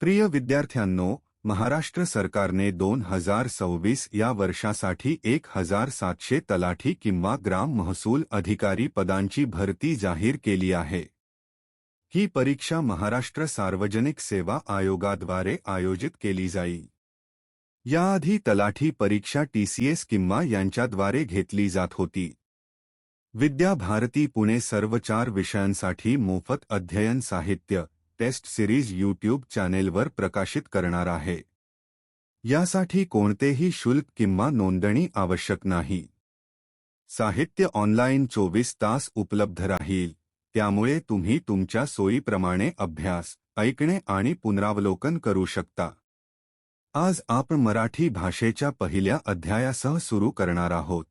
प्रिय विद्यार्थ्यांनो, महाराष्ट्र सरकारने 2026 या वर्षासाठी 1700 तलाठी किंवा ग्राम महसूल अधिकारी पदांची भरती जाहीर केली आहे। ही परीक्षा महाराष्ट्र सार्वजनिक सेवा आयोगाद्वारे आयोजित केली जाईल। याआधी तलाठी परीक्षा TCS किंवा यांच्याद्वारे घेतली जात होती। विद्या भारती पुणे सर्व 4 विषयांसाठी मोफत अध्ययन साहित्य टेस्ट सिरीज YouTube चॅनेलवर प्रकाशित करणार आहे। यासाठी कोणतेही शुल्क किंवा नोंदणी आवश्यक नाही। साहित्य ऑनलाईन 24 तास उपलब्ध राहील, त्यामुळे तुम्ही तुमच्या सोयीप्रमाणे अभ्यास, ऐकणे आणि पुनरावलोकन करू शकता। आज आपण मराठी भाषेच्या पहिल्या अध्यायासह सुरू करणार आहोत।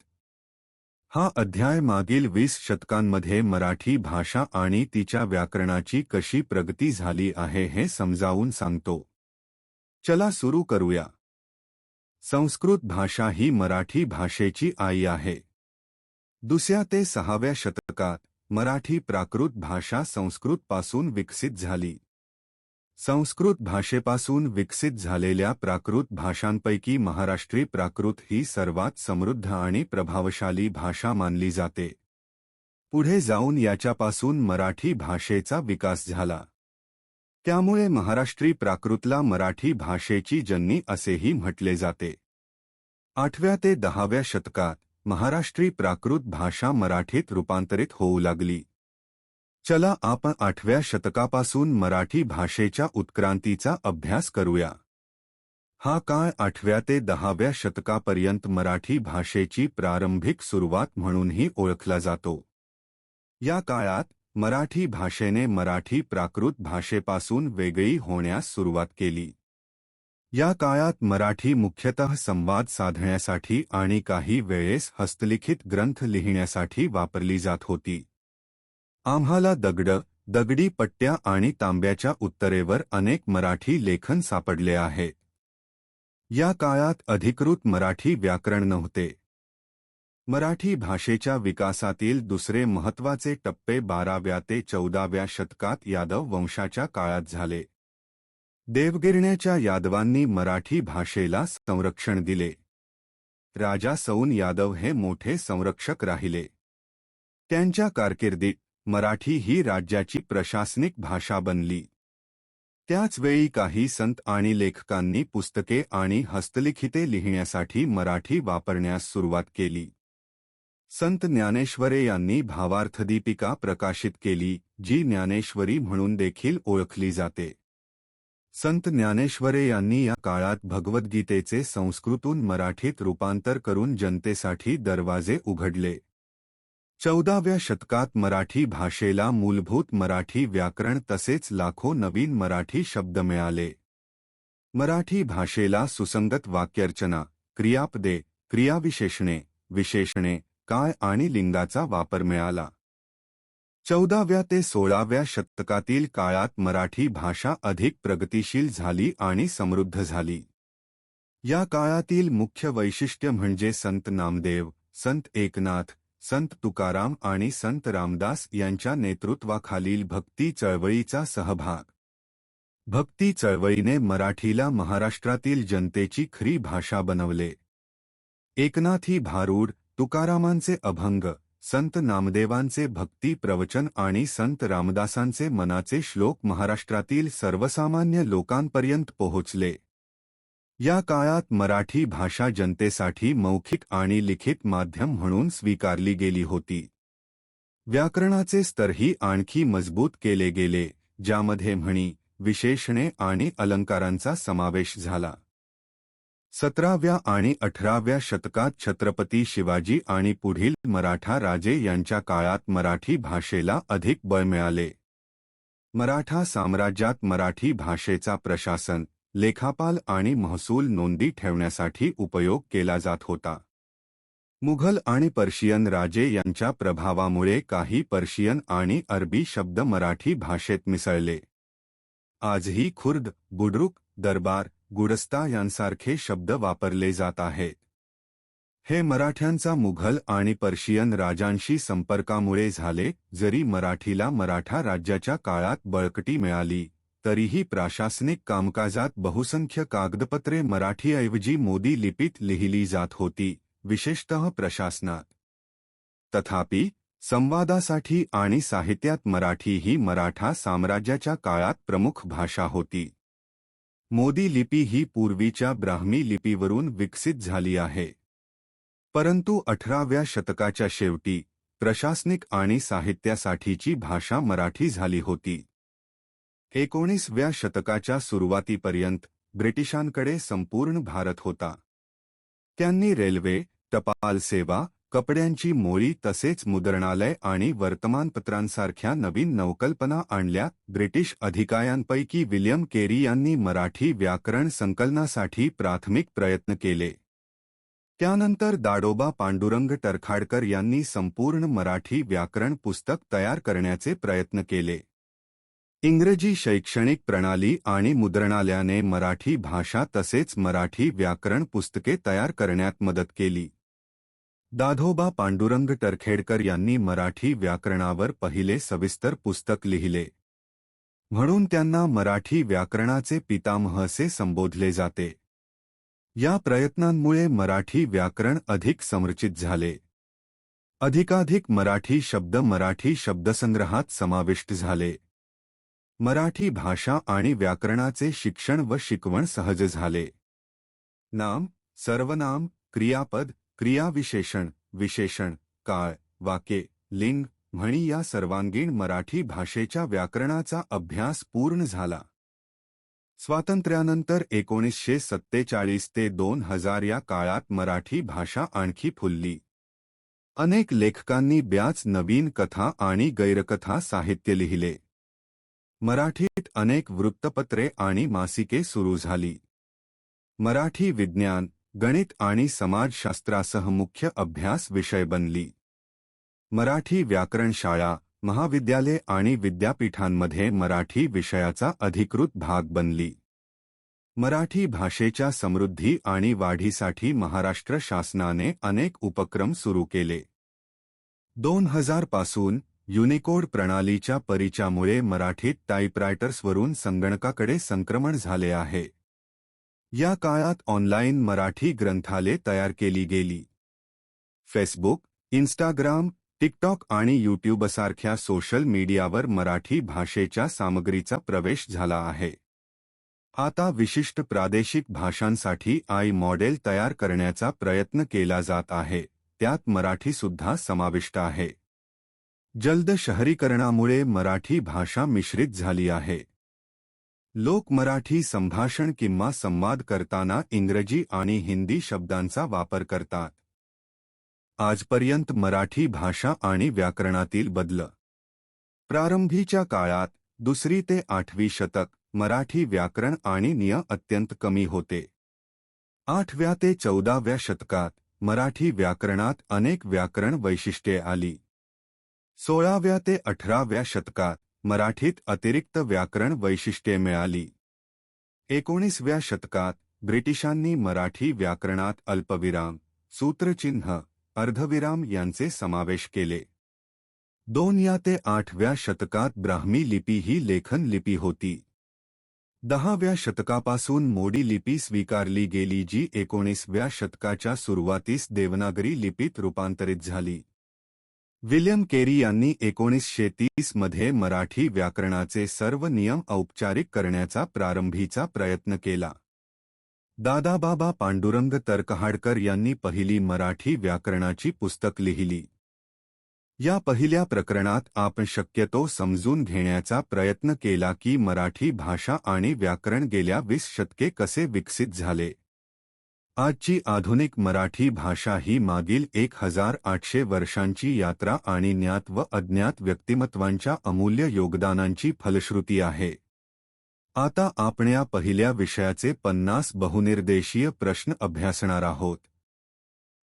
हा अध्याय मागील 20 शतकांमध्ये मराठी भाषा आणि तिच्या व्याकरणाची कशी प्रगती झाली आहे हे समजावून सांगतो। चला सुरू करूया। संस्कृत भाषा ही मराठी भाषेची आई आहे। 2ऱ्या ते 6व्या शतकात मराठी प्राकृत भाषा संस्कृतपासून विकसित झाली। संस्कृत भाषेपासून विकसित झालेल्या प्राकृत भाषांपैकी महाराष्ट्री प्राकृत ही सर्वात समृद्ध आणि प्रभावशाली भाषा मानली जाते। पुढे जाऊन याच्यापासून मराठी भाषेचा विकास झाला। त्यामुळे महाराष्ट्री प्राकृतला मराठी भाषेची जननी असेही म्हटले जाते। 8व्या ते 10व्या शतकात महाराष्ट्री प्राकृत भाषा मराठीत रूपांतरित होऊ लागली। चला आपण 8व्या शतकापासून मराठी भाषेच्या उत्क्रांतीचा अभ्यास करूया। हा काळ 8व्या ते 10व्या शतकापर्यंत मराठी भाषेची प्रारंभिक सुरुवात म्हणूनही ओळखला जातो। या काळात मराठी भाषेने मराठी प्राकृत भाषेपासून वेगळी होण्यास सुरुवात केली। या काळात मराठी मुख्यतः संवाद साधण्यासाठी आणि काही वेळेस हस्तलिखित ग्रंथ लिहिण्यासाठी वापरली जात होती। आम्हाला दगडी पट्ट्या आणि तांब्याच्या उत्तरेवर अनेक मराठी लेखन सापडले आहे। या काळात अधिकृत मराठी व्याकरण नव्हते। मराठी भाषेच्या विकासातील दुसरे महत्त्वाचे टप्पे 12व्या ते 14व्या शतकात यादव वंशाच्या काळात झाले। देवगिरण्याच्या यादवांनी मराठी भाषेला संरक्षण दिले। राजा सौन यादव हे मोठे संरक्षक राहिले। त्यांच्या कारकिर्दीत मराठी ही राज्याची प्रशासनिक भाषा बनली। त्याच वेळी काही संत आणि लेखकांनी पुस्तके आणि हस्तलिखिते लिहिण्यासाठी मराठी वापरण्यास सुरुवात केली। संत ज्ञानेश्वरे यांनी भावार्थदीपिका प्रकाशित केली, जी ज्ञानेश्वरी म्हणून देखील ओळखली जाते। संत ज्ञानेश्वरे यांनी या काळात भगवद्गीतेचे संस्कृतून मराठीत रूपांतर करून जनतेसाठी दरवाजे उघडले। 14व्या शतकात मराठी भाषेला मूलभूत मराठी व्याकरण तसेच लाखो नवीन मराठी शब्द मिळाले। मराठी भाषेला सुसंगत वाक्यरचना, क्रियापदे, क्रियाविशेषणे, विशेषणे, काळ आणि लिंगाचा वापर मिळाला। 14व्या ते 16व्या शतकातील काळात मराठी भाषा अधिक प्रगतिशील झाली आणि समृद्ध झाली। या काळातील मुख्य वैशिष्ट्य म्हणजे संत नामदेव, संत एकनाथ, संत तुकाराम आणि संत रामदास यांच्या नेतृत्वाखालील भक्ती चळवळीचा सहभाग। भक्ती चळवळीने मराठीला महाराष्ट्रातील जनतेची खरी भाषा बनवले। एकनाथी भारूड, तुकारामांचे अभंग, संत नामदेवांचे भक्ती प्रवचन आणि संत रामदासांचे मनाचे श्लोक महाराष्ट्रातील सर्वसामान्य लोकांपर्यंत पोहोचले। या काळात मराठी भाषा जनतेसाठी मौखिक आणि लिखित माध्यम म्हणून स्वीकारली गेली होती। व्याकरणाचे स्तरही आणखी मजबूत केले गेले, ज्यामध्ये म्हणी, विशेषणे आणि अलंकारांचा समावेश झाला। 17व्या आणि 18व्या शतकात छत्रपती शिवाजी आणि पुढील मराठा राजे यांच्या काळात मराठी भाषेला अधिक बळ मिळाले। मराठा साम्राज्यात मराठी भाषेचा प्रशासन, लेखापाल आणि महसूल नोंदी ठेवण्यासाठी उपयोग केला जात होता। मुघल आणि पर्शियन राजे यांच्या प्रभावामुळे काही पर्शियन आणि अरबी शब्द मराठी भाषेत मिसळले। आजही खुर्द, बुद्रुक, दरबार, गुडस्ता यांसारखे शब्द वापरले जात आहेत। हे मराठ्यांचा मुघल आणि पर्शियन राजांशी संपर्कामुळे झाले। जरी मराठीला मराठा राज्याच्या काळात बळकटी मिळाली, तरीही प्रशासनिक कामकाजात बहुसंख्य कागदपत्रे मराठीऐवजी मोदी लिपीत लिहिली जात होती, विशेषतः प्रशासनात. तथापि, संवादासाठी आणि साहित्यात मराठी ही मराठा साम्राज्याच्या काळात प्रमुख भाषा होती. मोदी लिपी ही पूर्वीच्या ब्राह्मी लिपीवरून विकसित झाली आहे. परंतु 18व्या शतकाच्या शेवटी प्रशासनिक आणि साहित्यासाठीची भाषा मराठी झाली होती. 19व्या शतकाच्या सुरुवातीपर्यंत ब्रिटिशांकडे संपूर्ण भारत होता. त्यांनी रेल्वे, टपाल सेवा, कपड्यांची मोळी तसेच मुद्रणालय आणि वर्तमानपत्रांसारख्या नवीन नवकल्पना आणल्या. ब्रिटिश अधिकाऱ्यांपैकी विल्यम केरी यांनी मराठी व्याकरण संकलनासाठी प्राथमिक प्रयत्न केले. त्यानंतर दादोबा पांडुरंग टरखाडकर यांनी संपूर्ण मराठी व्याकरण पुस्तक तयार करण्याचे प्रयत्न केले. इंग्रजी शैक्षणिक प्रणाली आणि मुद्रणालयाने मराठी भाषा तसेच मराठी व्याकरण पुस्तके तयार करण्यात मदत केली. दादोबा पांडुरंग टरखेडकर यांनी मराठी व्याकरणावर पहिले सविस्तर पुस्तक लिहिले. म्हणून त्यांना मराठी व्याकरणाचे पितामह असे संबोधले जाते. या प्रयत्नांमुळे मराठी व्याकरण अधिक समर्चित झाले. अधिकाधिक मराठी शब्द मराठी शब्दसंग्रहात समाविष्ट झाले. मराठी भाषा आणि व्याकरणाचे शिक्षण व शिकवण सहज झाले. नाम, सर्वनाम, क्रियापद, क्रियाविशेषण, विशेषण, काळ, वाक्ये, लिंग, म्हणी या सर्वांगीण मराठी भाषेच्या व्याकरणाचा अभ्यास पूर्ण झाला. स्वातंत्र्यानंतर 1947 ते 2000 या काळात मराठी भाषा आणखी फुलली. अनेक लेखकांनी बऱ्याच नवीन कथा आणि गैरकथा साहित्य लिहिले. मराठीत अनेक वृत्तपत्रे आणि मासिके सुरू झाली. मराठी विज्ञान, गणित आणि समाजशास्त्रासह मुख्य अभ्यास विषय बनली. मराठी व्याकरण शाळा, महाविद्यालये आणि विद्यापीठांमध्ये मराठी विषयाचा अधिकृत भाग बनली. मराठी भाषेच्या समृद्धी आणि वाढीसाठी महाराष्ट्र शासनाने अनेक उपक्रम सुरू केले. 2000 पासून युनिकोड प्रणालीच्या परिचयामुळे मराठीत टाइपरायटर्सवरून संगणकाकडे संक्रमण झाले आहे. या काळात ऑनलाईन मराठी ग्रंथालये तयार केली गेली. फेसबुक, इंस्टाग्राम, टिकटॉक आणि यूट्यूबसारख्या सोशल मीडियावर मराठी भाषेच्या सामग्रीचा प्रवेश झाला आहे. आता विशिष्ट प्रादेशिक भाषांसाठी आई मॉडेल तयार करण्याचा प्रयत्न केला जात आहे, त्यात मराठीसुद्धा समाविष्ट आहे. जलद शहरीकरणामुळे मराठी भाषा मिश्रित झाली आहे. लोक मराठी संभाषण किंवा संवाद करताना इंग्रजी आणि हिंदी शब्दांचा वापर करतात. आजपर्यंत मराठी भाषा आणि व्याकरणातील बदल. प्रारंभीच्या काळात 2री ते 8वी शतक मराठी व्याकरण आणि नियम अत्यंत कमी होते. 8व्या ते 14व्या शतकात मराठी व्याकरणात अनेक व्याकरण वैशिष्ट्ये आली. 16व्या ते 18व्या शतकात मराठीत अतिरिक्त व्याकरण वैशिष्ट्ये मिळाली. 19व्या शतकात ब्रिटिशांनी मराठी व्याकरणात अल्पविराम, सूत्रचिन्ह, अर्धविराम यांचे समावेश केले. 2या ते 8व्या शतकात ब्राह्मी लिपी ही लेखन लिपी होती. 10व्या शतकापासून मोडी लिपी स्वीकारली गेली जी 19व्या शतकाच्या सुरुवातीस देवनागरी लिपीत रूपांतरित झाली. विल्यम केरी यांनी 1930 मध्ये मराठी व्याकरणाचे सर्व नियम औपचारिक करण्याचा प्रारंभीचा प्रयत्न केला. दादाबाबा पांडुरंग तरखहाडकर यांनी पहिली मराठी व्याकरणाची पुस्तक लिहिली. या पहिल्या प्रकरणात आपण शक्यतो समजून घेण्याचा प्रयत्न केला की मराठी भाषा आणि व्याकरण गेल्या 20 शतके कसे विकसित झाले. आजची आधुनिक मराठी भाषा ही मागील 1800 वर्षांची यात्रा आणि ज्ञात व अज्ञात व्यक्तिमत्वांच्या अमूल्य योगदानांची फलश्रुती आहे. आता आपण या पहिल्या विषयाचे 50 बहुनिर्देशीय प्रश्न अभ्यासणार आहोत.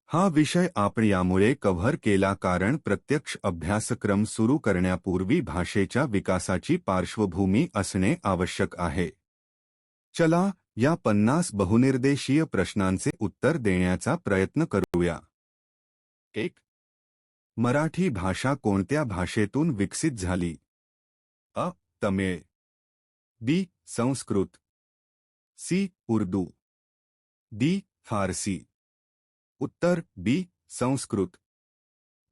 हा विषय आपण यामुळे कव्हर केला कारण प्रत्यक्ष अभ्यासक्रम सुरू करण्यापूर्वी भाषेच्या विकासाची पार्श्वभूमी असणे आवश्यक आहे. चला या 50 बहुनिर्देशीय प्रश्नांचे उत्तर देण्याचा प्रयत्न करूया. 1. मराठी भाषा कोणत्या भाषेतून विकसित झाली? अ. तमिळ, बी संस्कृत, सी उर्दू, डी फारसी. उत्तर बी संस्कृत.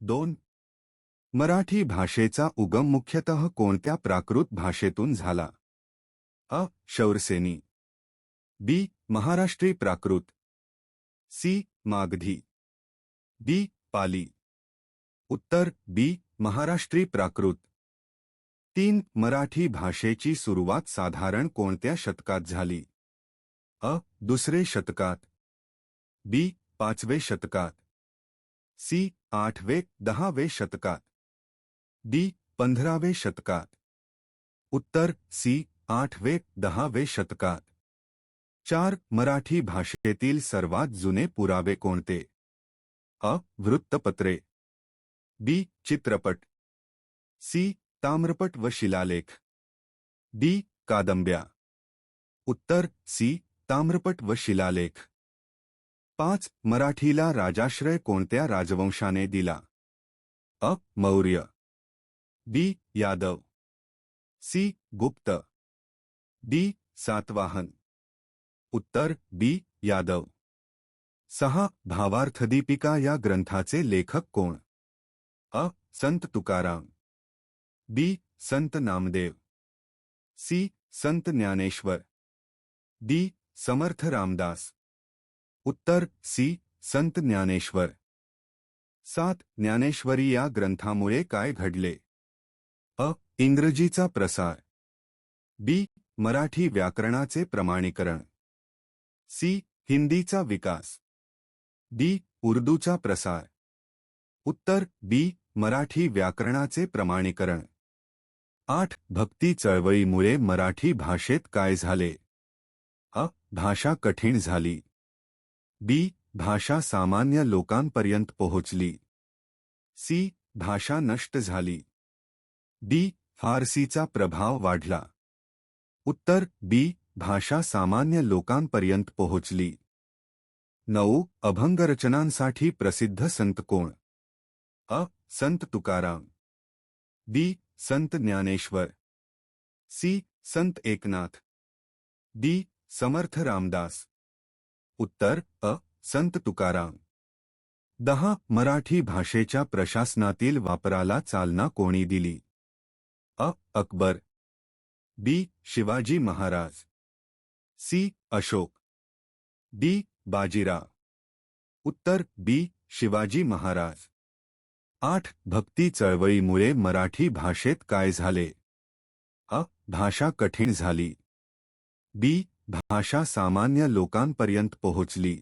2. मराठी भाषेचा उगम मुख्यतः कोणत्या प्राकृत भाषेतून झाला? अ. शौरसेनी, बी. महाराष्ट्री प्राकृत, सी. मागधी, डी. पाली. उत्तर बी. महाराष्ट्री प्राकृत. 3. मराठी भाषेची सुरुवात साधारण कोणत्या शतकात झाली? अ. दुसरे शतकात, बी. 5वे शतकात, सी. 8वे-10वे शतकात, डी. 15वे शतकात. उत्तर सी. 8वे-10वे शतकात. 4. मराठी भाषेतील सर्वात जुने पुरावे कोणते? अ. वृत्तपत्रे, बी. चित्रपट, सी. ताम्रपट व शिलालेख, डी. कादंब्या. उत्तर सी. ताम्रपट व शिलालेख. 5. मराठीला राजाश्रय कोणत्या राजवंशाने दिला? अ. मौर्य, बी. यादव, सी. गुप्त, डी. सातवाहन. उत्तर बी. यादव. 6. भावार्थदीपिका या ग्रंथाचे लेखक कोण? अ. संत तुकाराम, बी. संत नामदेव, सी. संत ज्ञानेश्वर, डी. समर्थ रामदास. उत्तर सी. संत ज्ञानेश्वर. 7. ज्ञानेश्वरी या ग्रंथामुळे काय घडले? अ. इंग्रजीचा प्रसार, बी. मराठी व्याकरणाचे प्रमाणीकरण, सी. हिंदीचा विकास, डी. उर्दूचा प्रसार. उत्तर बी. मराठी व्याकरणाचे प्रमाणीकरण. 8. भक्ती चळवळीमुळे मराठी भाषेत काय झाले? अ. भाषा कठीण झाली, बी. भाषा सामान्य लोकांपर्यंत पोहोचली, सी. भाषा नष्ट झाली, डी. फारसीचा प्रभाव वाढला. उत्तर बी. भाषा सामान्य लोकांपर्यंत पोहोचली. 9. अभंगरचनांसाठी प्रसिद्ध संत कोण? अ. संत तुकाराम, बी. संत ज्ञानेश्वर, सी. संत एकनाथ, डी. समर्थ रामदास. उत्तर अ. संत तुकाराम. 10. मराठी भाषेच्या प्रशासनातील वापराला चालना कोणी दिली? अ. अकबर, बी. शिवाजी महाराज, सी. अशोक, डी. बाजीराव. उत्तर बी. शिवाजी महाराज. 8. भक्ती चळवळीमुळे मराठी भाषेत काय झाले? अ. भाषा कठीण झाली, बी. भाषा सामान्य लोकांपर्यंत पोहोचली,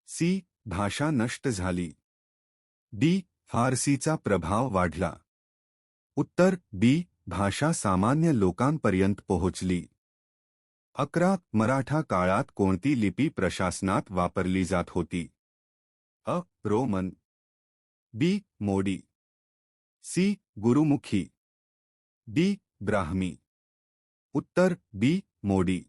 सी. भाषा नष्ट झाली, डी. फारसीचा प्रभाव वाढला. उत्तर बी. भाषा सामान्य लोकांपर्यंत पोहोचली. 11. मराठा काळात कोणती लिपी प्रशासनात वापरली जात होती? अ. रोमन, बी. मोडी, सी. गुरुमुखी, डी. ब्राह्मी. उत्तर बी. मोडी.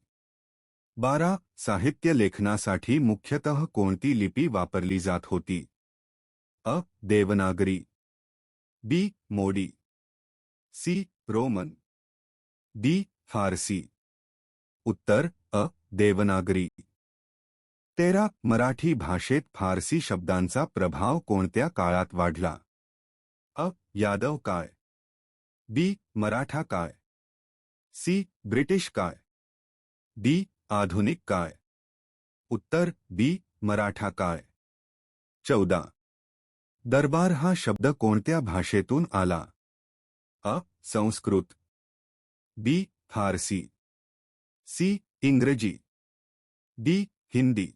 12. साहित्य लेखनासाठी मुख्यतः कोणती लिपी वापरली जात होती? अ. Devanagari, B. Modi, C. Roman, D. Farsi. उत्तर अ. देवनागरी. 13. मराठी भाषेत फारसी शब्दांचा प्रभाव कोणत्या काळात वाढला? अ. यादव काळ, बी. मराठा काळ, सी. ब्रिटिश काळ, डी. आधुनिक काळ. उत्तर बी. मराठा काळ. 14. दरबार हा शब्द कोणत्या भाषेतून आला? अ. संस्कृत, बी. फारसी, सी. इंग्रजी, डी. हिंदी.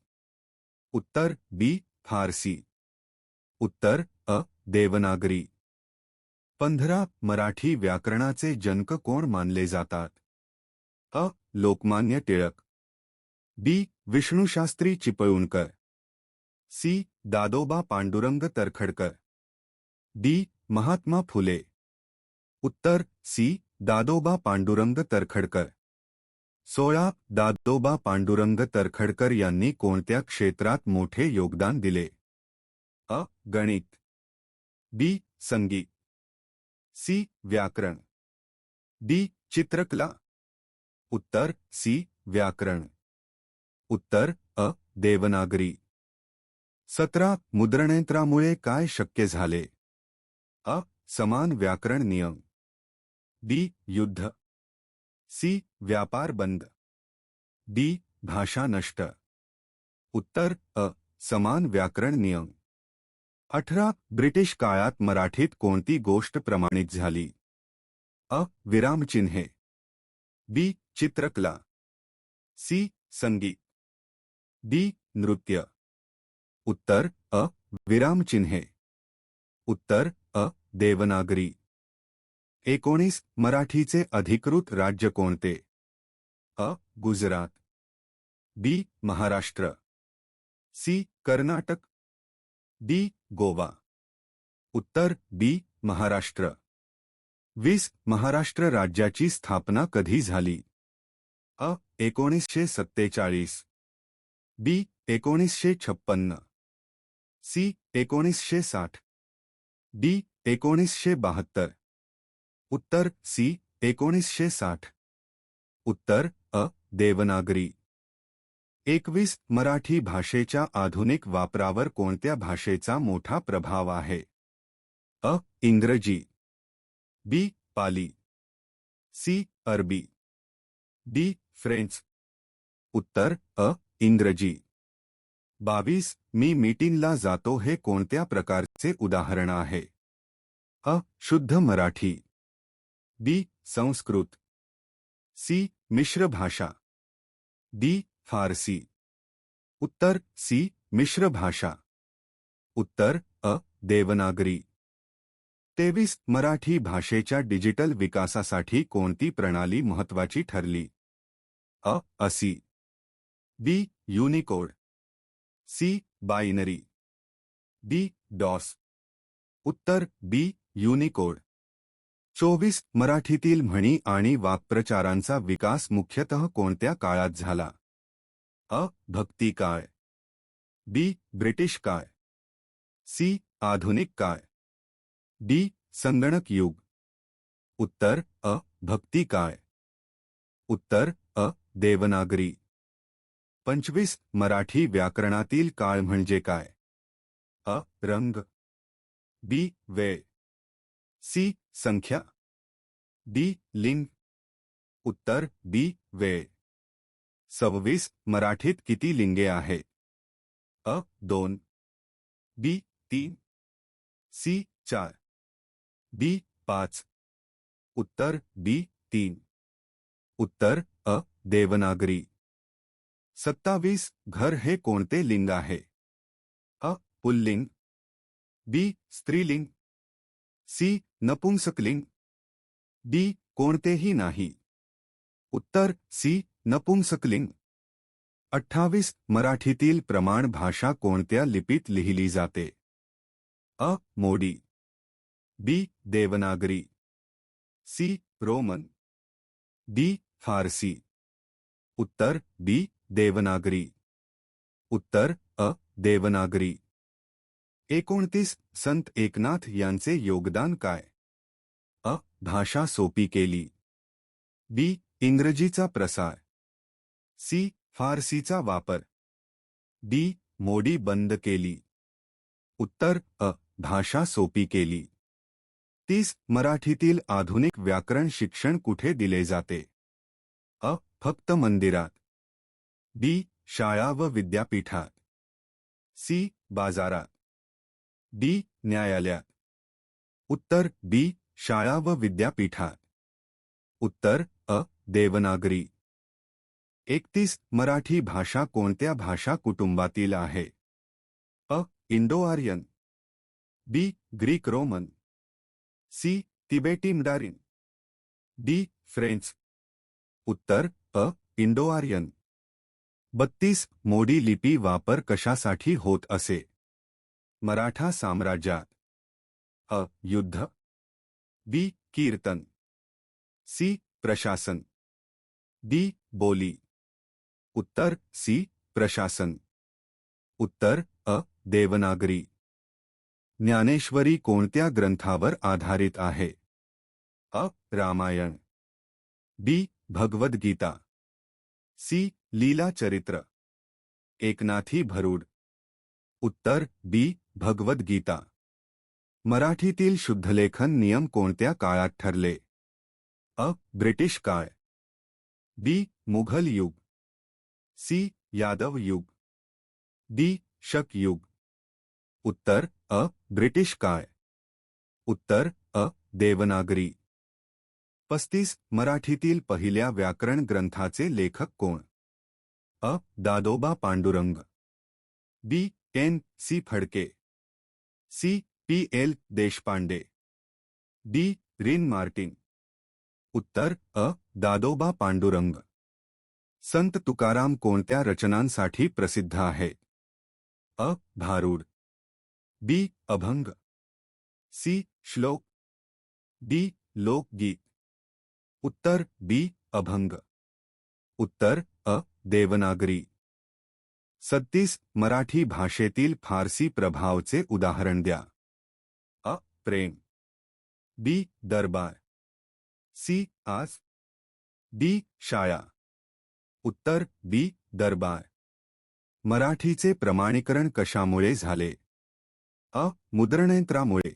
उत्तर बी. फारसी. उत्तर अ. देवनागरी. 15. मराठी व्याकरणाचे जनक कोण मानले जातात? अ. लोकमान्य टिळक, बी. विष्णुशास्त्री चिपळूणकर, सी. दादोबा पांडुरंग तरखडकर, डी. महात्मा फुले. उत्तर सी. दादोबा पांडुरंग तरखडकर. 16. दादोबा पांडुरंग तरखडकर यांनी कोणत्या क्षेत्रात मोठे योगदान दिले? अ. गणित, बी. संगीत, सी. व्याकरण, डी. चित्रकला. उत्तर सी व्याकरण. उत्तर अ देवनागरी. 17 मुद्रणयंत्रामुळे काय शक्य झाले? अ समान व्याकरण नियम. बी युद्ध. सी व्यापार बंद. डी भाषा नष्ट. उत्तर अ समान व्याकरण नियम. 18 ब्रिटिश काळात मराठीत कोणती गोष्ट प्रमाणित झाली? अ विरामचिन्हे. बी चित्रकला. सी संगीत. डी नृत्य. उत्तर अ विरामचिन्हे. उत्तर अ देवनागरी. 19 मराठीचे अधिकृत राज्य कोणते? अ गुजरात. बी महाराष्ट्र. सी कर्नाटक. डी गोवा. उत्तर बी महाराष्ट्र. 20 महाराष्ट्र राज्याची स्थापना कधी झाली? अ 1947. बी 1956. सी 1960. डी 1972. उत्तर सी 1960. उत्तर अ देवनागरी. 21 मराठी भाषेच्या आधुनिक वापरावर कोणत्या भाषेचा मोठा प्रभाव आहे? अ इंग्रजी. बी पाली. सी अरबी. D French. उत्तर अ इंग्रजी. 22 मी मीटिंगला जातो हे कोणत्या प्रकारचे उदाहरण आहे? अ शुद्ध मराठी. बी संस्कृत. सी मिश्र भाषा. डी फारसी. उत्तर सी मिश्र भाषा. उत्तर अ देवनागरी. 23 मराठी भाषेच्या डिजिटल विकासासाठी कोणती प्रणाली महत्त्वाची ठरली? A ASCII. B Unicode. C binary. D DOS. उत्तर बी युनिकोड. 24 मराठीतील म्हणी आणि वाक्प्रचारांचा विकास मुख्यतः कोणत्या काळात झाला? अ भक्ती काळ. बी ब्रिटिश काळ. सी आधुनिक काळ. डी संगणक युग. उत्तर अ भक्ती काळ. उत्तर अ देवनागरी. 25 मराठी व्याकरणातील काळ म्हणजे काय? अ रंग. बी वेळ. सी संख्या. डी लिंग. उत्तर बी वेळ. 26 मराठीत किती लिंगे आहेत? अ 2. बी 3. सी 4. डी 5. उत्तर बी 3. उत्तर अ देवनागरी. 27 घर हे कोणते लिंग आहे? अ पुल्लिंग. बी स्त्रीलिंग. सी नपुंसकलिंग. डी कोणतेही नाही. उत्तर सी नपुंसकलिंग. 28 मराठीतील प्रमाण भाषा कोणत्या लिपीत लिहिली जाते? अ Modi. B Devanagari. C Roman. D Farsi. उत्तर बी देवनागरी. उत्तर अ देवनागरी. 29 संत एकनाथ यांचे योगदान काय? अ भाषा सोपी केली. बी इंग्रजीचा प्रसार. सी फारसीचा वापर. डी मोडी बंद केली. उत्तर अ भाषा सोपी केली. 30 मराठीतील आधुनिक व्याकरण शिक्षण कुठे दिले जाते? अ फक्त मंदिरात. बी शाळा व विद्यापीठात. सी बाजारात. डी न्यायालयात. उत्तर बी शाळा व विद्यापीठात. उत्तर अ देवनागरी. 31 मराठी भाषा कोणत्या भाषा कुटुंबातील आहे? अ इंडो आर्यन. बी ग्रीक रोमन. सी तिबेटी मंडारिन. D French. उत्तर अ इंडो आर्यन. 32 मोडी लिपी वापर कशासाठी होत असे? मराठा साम्राज्यात. अ युद्ध. बी कीर्तन. सी प्रशासन. डी बोली. उत्तर सी प्रशासन. उत्तर अ देवनागरी. ज्ञानेश्वरी कोणत्या ग्रंथावर आधारित आहे? अ रामायण. बी भगवद्गीता. सी. लीला चरित्र. एकनाथी भरूड. उत्तर बी. भगवद्गीता. मराठीतील शुद्धलेखन नियम कोणत्या काळात ठरले? अ. ब्रिटिश काळ. बी. मुघल युग. सी. यादव युग. डी. शक युग. उत्तर अ. ब्रिटिश काळ. उत्तर अ. देवनागरी. 35. मराठीतील पहिल्या व्याकरण ग्रंथाचे लेखक कोण? अ. Dadoba Pandurang. B. N. C. Phadke. C. P. L. Deshpande. D. Wren Martin. उत्तर अ. दादोबा पांडुरंग. संत तुकाराम कोणत्या रचनांसाठी प्रसिद्ध आहे? अ. भारूड. बी. अभंग. सी. श्लोक. डी. लोकगीत. उत्तर बी. अभंग. उत्तर अ. देवनागरी. 36. मराठी भाषेतील फारसी प्रभावचे उदाहरण द्या. अ. प्रेम. बी. दरबार. सी. आस. डी. शाळा. उत्तर बी. दरबार. मराठीचे प्रमाणीकरण कशामुळे झाले? अ. मुद्रणयंत्रामुळे.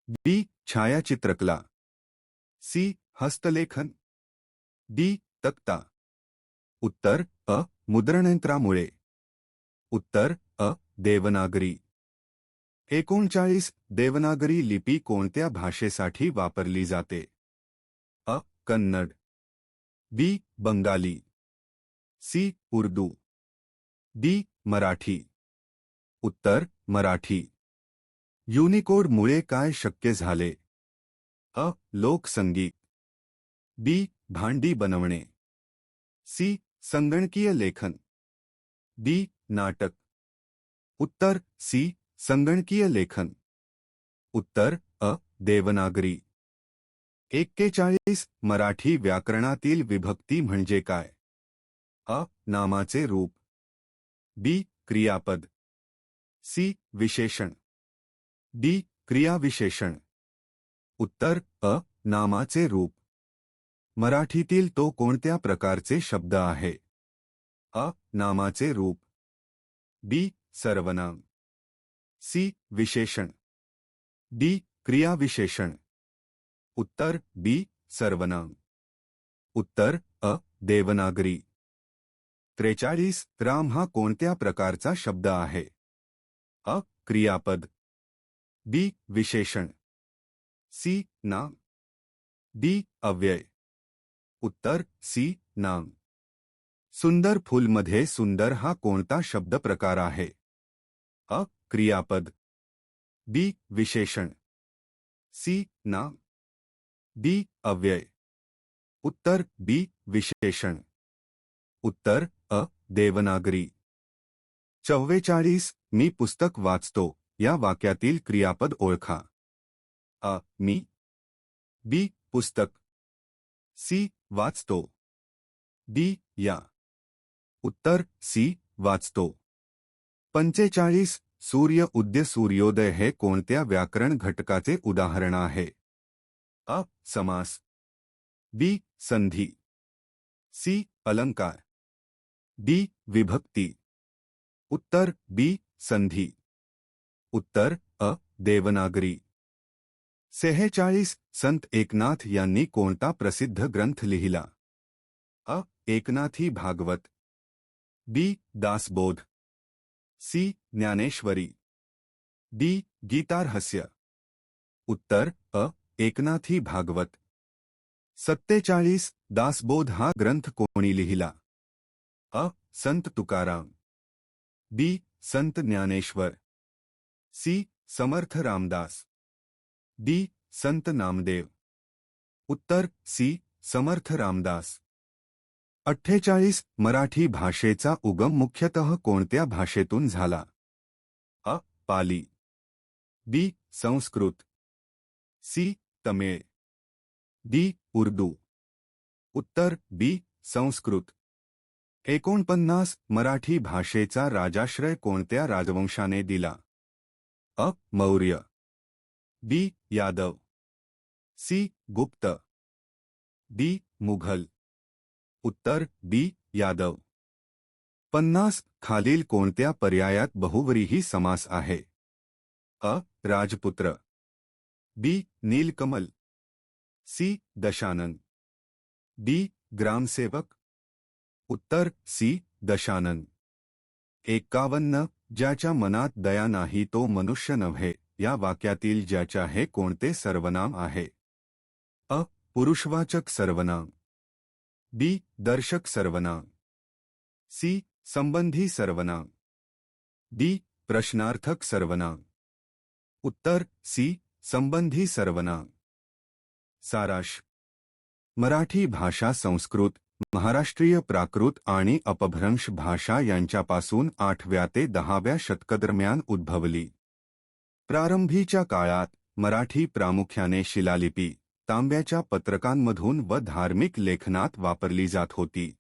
बी. छायाचित्रकला. सी. हस्तलेखन. डी. तक्ता. उत्तर अ. मुद्रणयंत्रामुळे. उत्तर अ. देवनागरी. 39. देवनागरी लिपी कोणत्या भाषेसाठी वापरली जाते? अ. कन्नड. बी. बंगाली. सी. उर्दू. डी. मराठी. उत्तर मराठी. युनिकोडमुळे काय शक्य झाले? अ. लोकसंगीत. बी. भांडी बनवणे. सी. संगणकीय लेखन. डी. नाटक. उत्तर सी. संगणकीय लेखन. उत्तर अ. देवनागरी. 41. मराठी व्याकरणातील विभक्ती म्हणजे काय? अ. नामाचे रूप. बी. क्रियापद. सी. विशेषण. डी. क्रियाविशेषण. उत्तर अ. नामाचे रूप. मराठीतील तो कोणत्या प्रकारचे शब्द आहे? अ. नामाचे रूप. बी. सर्वनाम. सी. विशेषण. डी. क्रियाविशेषण. उत्तर बी. सर्वनाम. उत्तर अ. देवनागरी. 43. राम हा कोणत्या प्रकारचा शब्द आहे? अ. क्रियापद. बी. विशेषण. सी. नाम. डी. अव्यय. उत्तर सी. नाम. सुंदर फूलमध्ये सुंदर हा कोणता शब्द प्रकार आहे? अ. क्रियापद. बी. विशेषण. सी. नाम. डी. अव्यय. उत्तर बी. विशेषण. उत्तर अ. देवनागरी. 44. मी पुस्तक वाचतो या वाक्यातील क्रियापद ओळखा. अ. मी. बी. पुस्तक. सी. वाचतो. डी. या. उत्तर सी. वाचतो. 45. सूर्य उदय सूर्योदय हे कोणत्या व्याकरण घटकाचे उदाहरण आहे? अ. समास. बी. संधी. सी. अलंकार. डी. विभक्ती. उत्तर बी. संधी. उत्तर अ. देवनागरी. 46. संत एकनाथ यांनी कोणता प्रसिद्ध ग्रंथ लिहिला? अ. एकनाथी भागवत. बी. दासबोध. सी. ज्ञानेश्वरी. डी. गीतारहस्य. उत्तर अ. एकनाथी भागवत. 47. दासबोध हा ग्रंथ कोणी लिहिला? अ. संत तुकाराम. बी. संत ज्ञानेश्वर. सी. समर्थ रामदास. डी. संत नामदेव. उत्तर सी. समर्थ रामदास. 48. मराठी भाषेचा उगम मुख्यतः कोणत्या भाषेतून झाला? अ. पाली. बी. संस्कृत. सी. तमिळ. डी. उर्दू. उत्तर बी. संस्कृत. 49. मराठी भाषेचा राजाश्रय कोणत्या राजवंशाने दिला? अ. मौर्य. बी. यादव. सी. गुप्त. डी. मुघल. उत्तर बी. यादव. 50. खालील कोणत्या पर्यायात बहुव्रीही समास आहे? अ. राजपुत्र. बी. नीलकमल. सी. दशानन. डी. ग्रामसेवक. उत्तर सी. दशानन. 51. ज्याच्या मनात दया नाही तो मनुष्य नव्हे या वाक्यातील ज्याच्या हे कोणते सर्वनाम आहे? अ. पुरुषवाचक सर्वनाम. बी. दर्शक सर्वनाम. सी. संबंधी सर्वनाम. डी. प्रश्नार्थक सर्वनाम. उत्तर सी. संबंधी सर्वनाम. सारांश. मराठी भाषा संस्कृत, महाराष्ट्रीय प्राकृत आणि अपभ्रंश भाषा यांच्यापासून 8व्या ते 10व्या शतकादरम्यान उद्भवली. प्रारंभीच्या काळात मराठी प्रामुख्याने शिलालिपी, तांब्याच्या पत्रकांमधून व धार्मिक लेखनात वापरली जात होती.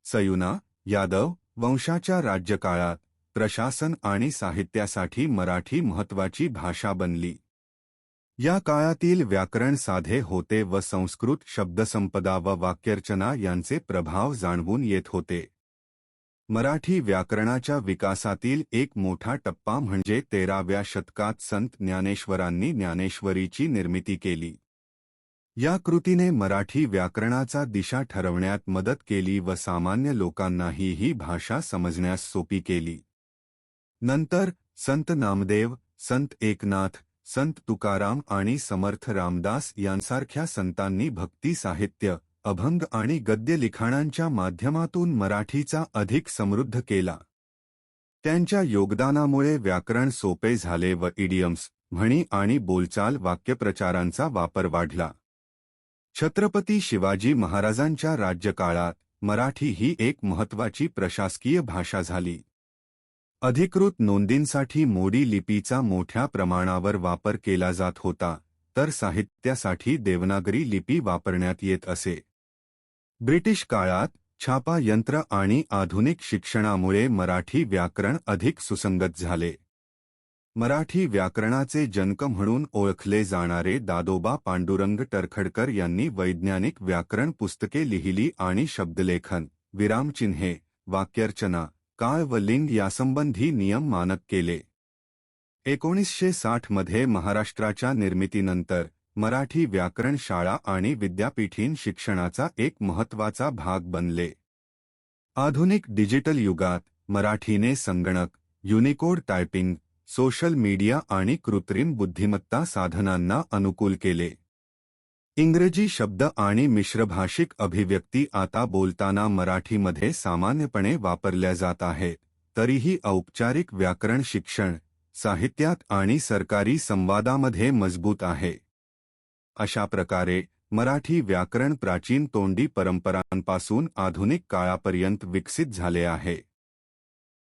सयुना यादव वंशाच्या राज्यकाळात प्रशासन आणि साहित्यासाठी मराठी महत्त्वाची भाषा बनली. या काळातील व्याकरण साधे होते व संस्कृत शब्दसंपदा व वाक्यरचना यांचे प्रभाव जाणवून येत होते. मराठी व्याकरणाच्या विकासातील एक मोठा टप्पा म्हणजे 13व्या शतकात संत ज्ञानेश्वरांनी ज्ञानेश्वरीची निर्मिती केली. या कृतीने मराठी व्याकरणाचा दिशा ठरवण्यात मदत केली व सामान्य लोकांनाही ही भाषा समजण्यास सोपी केली. नंतर संत नामदेव, संत एकनाथ, संत तुकाराम आणि समर्थ रामदास यांसारख्या संतांनी भक्ती साहित्य, अभंग आणि गद्य लिखाणांच्या माध्यमातून मराठीचा अधिक समृद्ध केला. त्यांच्या योगदानामुळे व्याकरण सोपे झाले व इडियम्स, म्हणी आणि बोलचाल वाक्यप्रचारांचा वापर वाढला. छत्रपती शिवाजी महाराजांच्या राज्यकाळात मराठी ही एक महत्त्वाची प्रशासकीय भाषा झाली. अधिकृत नोंदींसाठी मोडी लिपीचा मोठ्या प्रमाणावर वापर केला जात होता, तर साहित्यासाठी देवनागरी लिपी वापरण्यात येत असे. ब्रिटिश काळात छापा यंत्र आणि आधुनिक शिक्षणामुळे मराठी व्याकरण अधिक सुसंगत झाले. मराठी व्याकरणाचे जनक म्हणून ओळखले जाणारे दादोबा पांडुरंग टरखडकर यांनी वैज्ञानिक व्याकरण पुस्तके लिहिली आणि शब्दलेखन, विरामचिन्हे, वाक्यरचना, काळ व लिंग यासंबंधी नियम मानक केले. 1960 मध्ये महाराष्ट्राच्या निर्मितीनंतर मराठी व्याकरण शाळा आणि विद्यापीठीन शिक्षणाचा एक महत्त्वाचा भाग बनले. आधुनिक डिजिटल युगात मराठीने संगणक, युनिकोड टायपिंग, सोशल मीडिया आणि कृत्रिम बुद्धिमत्ता साधनांना अनुकूल केले. इंग्रजी शब्द आणि मिश्रभाषिक अभिव्यक्ती आता बोलताना मराठीमध्ये सामान्यपणे वापरल्या जात आहेत, तरीही औपचारिक व्याकरण शिक्षण, साहित्यात आणि सरकारी संवादामध्ये मजबूत आहे. अशा प्रकारे मराठी व्याकरण प्राचीन तोंडी परंपरांपासून आधुनिक काळापर्यंत विकसित झाले आहे.